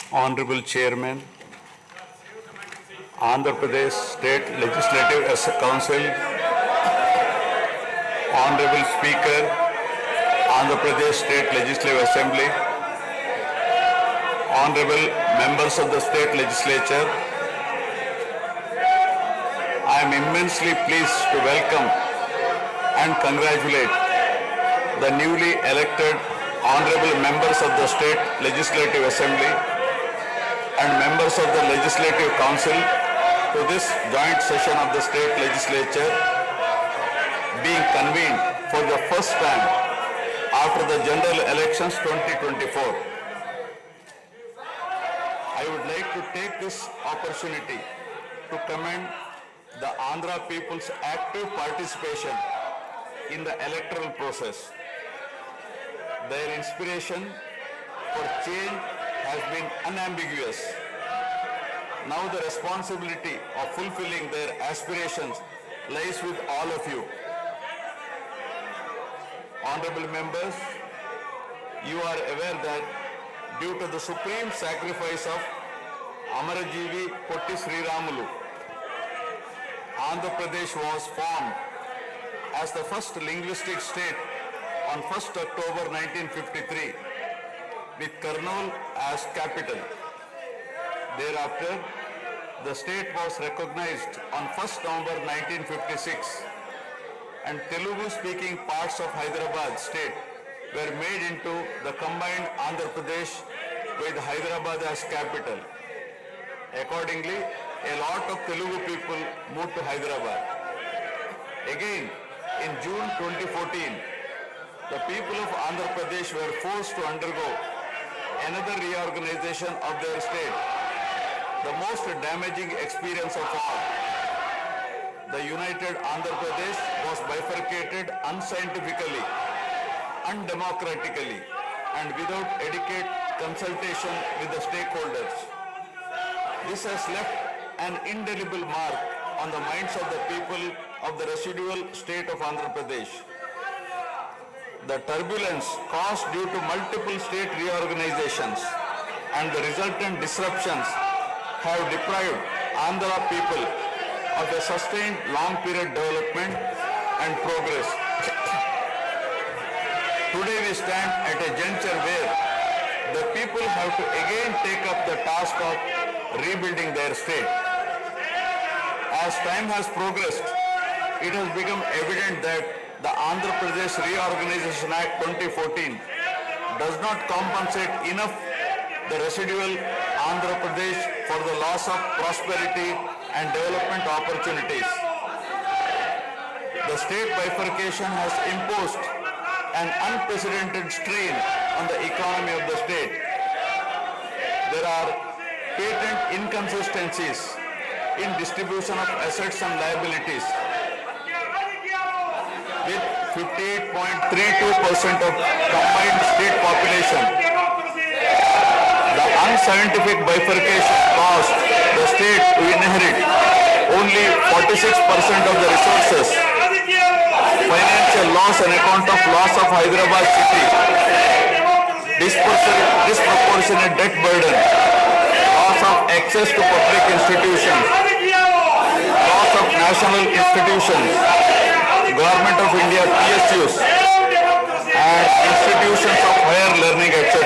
Honorable Chairman, Andhra Pradesh State Legislative Council, Honorable Speaker, Andhra Pradesh State Legislative Assembly, Honorable Members of the State Legislature, I am immensely pleased to welcome and congratulate the newly elected Honorable Members of the State Legislative Assembly and members of the Legislative Council to this joint session of the State Legislature being convened for the first time after the general elections 2024. I would like to take this opportunity to commend the Andhra people's active participation in the electoral process. Their inspiration for change has been unambiguous. Now the responsibility of fulfilling their aspirations lies with all of you. Honorable members, you are aware that due to the supreme sacrifice of Amarajeevi Potti Sriramulu, Andhra Pradesh was formed as the first linguistic state on 1st October 1953 with Kurnool as capital. Thereafter, the state was recognized on 1st November 1956 and Telugu-speaking parts of Hyderabad state were made into the combined Andhra Pradesh with Hyderabad as capital. Accordingly, a lot of Telugu people moved to Hyderabad. Again, in June 2014, the people of Andhra Pradesh were forced to undergo another reorganization of their state, the most damaging experience of all. The united Andhra Pradesh was bifurcated unscientifically, undemocratically, and without adequate consultation with the stakeholders. This has left an indelible mark on the minds of the people of the residual state of Andhra Pradesh. The turbulence caused due to multiple state reorganizations and the resultant disruptions have deprived Andhra people of a sustained long-period development and progress. Today we stand at a juncture where the people have to again take up the task of rebuilding their state. As time has progressed, it has become evident that the Andhra Pradesh Reorganization Act 2014 does not compensate enough the residual Andhra Pradesh for the loss of prosperity and development opportunities. The state bifurcation has imposed an unprecedented strain on the economy of the state. There are patent inconsistencies in distribution of assets and liabilities, with 58.32% of combined state population. The unscientific bifurcation caused the state to inherit only 46% of the resources, financial loss on account of loss of Hyderabad city, disproportionate debt burden, loss of access to public institutions, loss of national institutions, Government of India PSUs and institutions of higher learning, etc.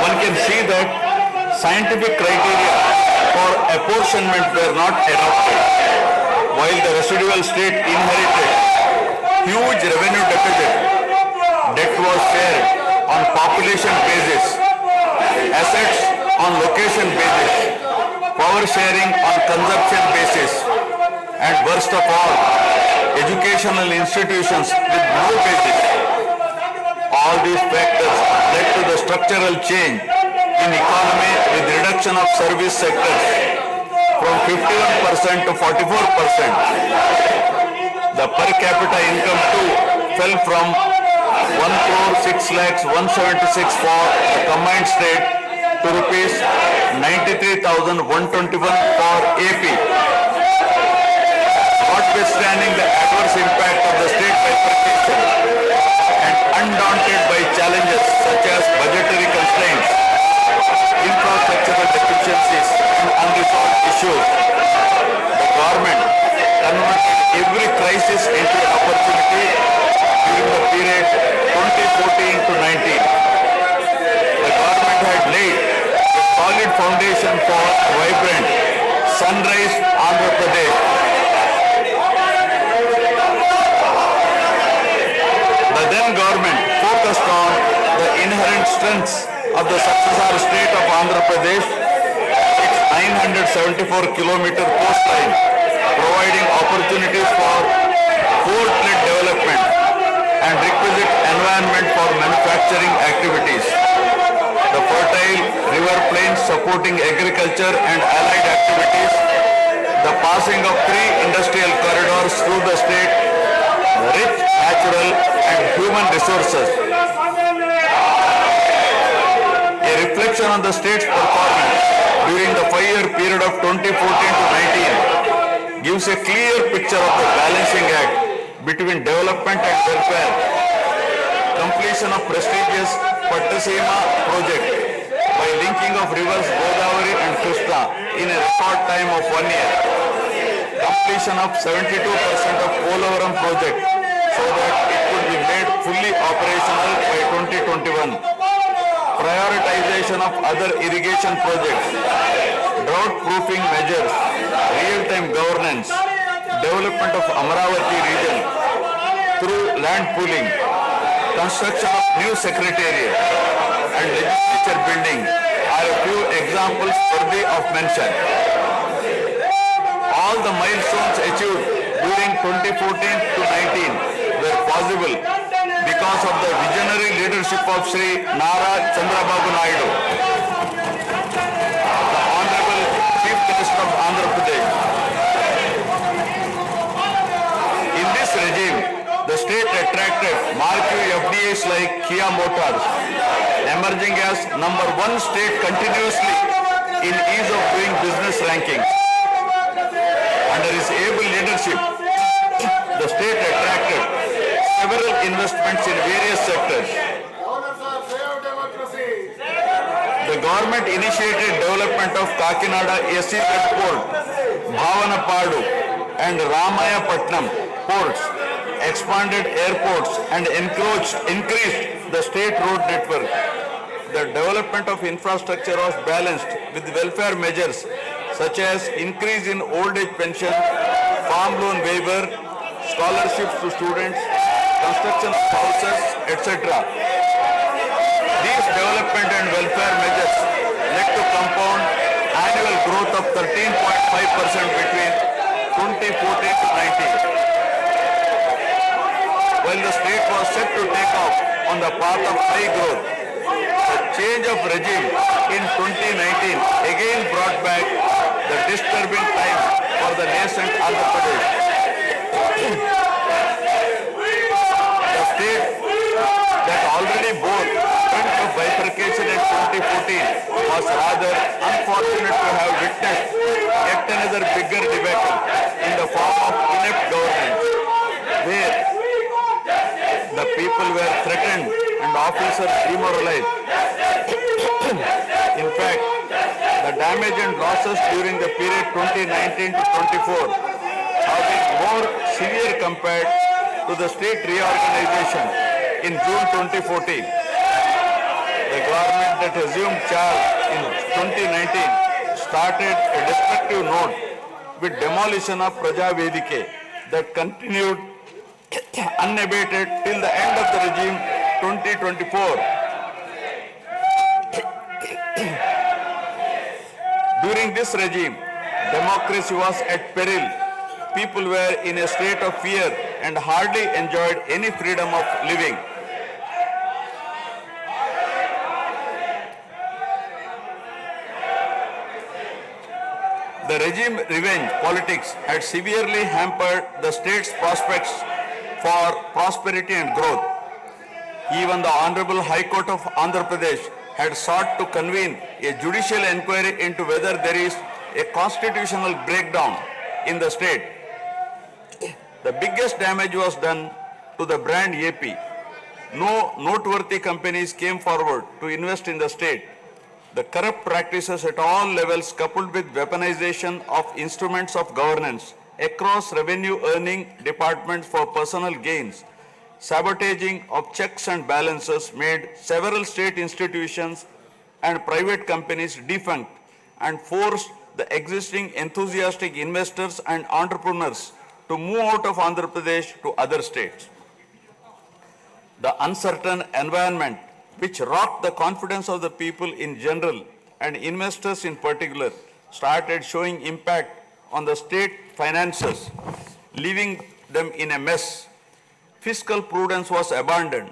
One can see that scientific criteria for apportionment were not adopted, while the residual state inherited huge revenue deficit. Debt was shared on population basis, assets on location basis, power sharing on consumption basis, and worst of all, educational institutions with no basis. All these factors led to the structural change in economy with reduction of service sectors from 51% to 44%. The per capita income too fell from 1,06,176 for the combined state to to rupees 93,121 for AP. Notwithstanding the adverse impact of the state bifurcation and undaunted by challenges such as budgetary constraints, infrastructural deficiencies, and unresolved issues, the government converted every crisis into an opportunity during the period 2014 to 19. The government had laid a solid foundation for vibrant Sunrise Andhra Pradesh. The then government focused on the inherent strengths of the successor state of Andhra Pradesh, its 974-kilometer coastline, providing opportunities for port-led development and requisite environment for manufacturing activities. The fertile river plains supporting agriculture and allied activities, the passing of 3 industrial corridors through the state, rich natural and human resources. A reflection on the state's performance during the 5-year period of 2014 to 19 gives a clear picture of the balancing act between development and welfare. Completion of prestigious Pattasima project by linking of rivers Godavari and Krishna in a record time of 1 year. Completion of 72% of Polavaram project so that it could be made fully operational by 2021. Prioritization of other irrigation projects, drought proofing measures, real-time governance, development of Amaravati region through land pooling, construction of new secretariat and legislature building are a few examples worthy of mention. All the milestones achieved during 2014 to 19 were possible because of the visionary leadership of Sri Nara Chandrababu Naidu, the Honorable Chief Minister of Andhra Pradesh. In this regime, the state attracted marquee FDIs like Kia Motors, emerging as #1 state continuously in ease of doing business rankings. Under his able leadership, the state attracted several investments in various sectors. The government initiated development of Kakinada SEZ Port, Bhavanapadu and Ramayapatnam ports, expanded airports and increased the state road network. The development of infrastructure was balanced with welfare measures such as increase in old age pension, farm loan waiver, scholarships to students, construction of houses, etc. These development and welfare measures led to compound annual growth of 13.5% between 2014 to 19. While the state was set to take off on the path of high growth, the change of regime in 2019 again brought back the disturbing time for the nascent Andhra Pradesh. The state that already bore front of bifurcation in 2014 was rather unfortunate to have witnessed yet another bigger debacle in the form of inept governance, where the people were threatened and officers demoralized. In fact, the damage and losses during the period 2019 to 24 have been more severe compared to the state reorganization in June 2014. The government that assumed charge in 2019 started a destructive note with demolition of Praja Vedike that continued unabated till the end of the regime 2024. During this regime, democracy was at peril. People were in a state of fear and hardly enjoyed any freedom of living. The regime revenge politics had severely hampered the state's prospects for prosperity and growth. Even the Honorable High Court of Andhra Pradesh had sought to convene a judicial inquiry into whether there is a constitutional breakdown in the state. The biggest damage was done to the brand AP. No noteworthy companies came forward to invest in the state. The corrupt practices at all levels, coupled with weaponization of instruments of governance across revenue earning departments for personal gains, sabotaging of checks and balances, made several state institutions and private companies defunct and forced the existing enthusiastic investors and entrepreneurs to move out of Andhra Pradesh to other states. The uncertain environment which rocked the confidence of the people in general and investors in particular started showing impact on the state finances, leaving them in a mess. Fiscal prudence was abandoned.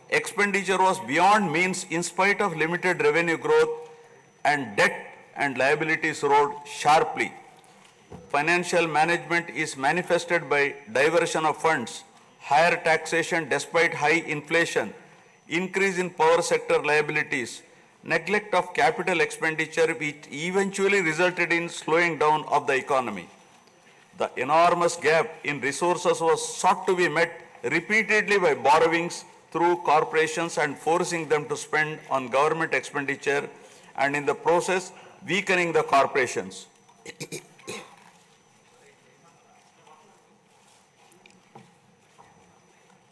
Expenditure was beyond means in spite of limited revenue growth, and debt and liabilities rose sharply. Financial management is manifested by diversion of funds, higher taxation despite high inflation, increase in power sector liabilities, neglect of capital expenditure, which eventually resulted in slowing down of the economy. The enormous gap in resources was sought to be met repeatedly by borrowings through corporations and forcing them to spend on government expenditure, and in the process weakening the corporations.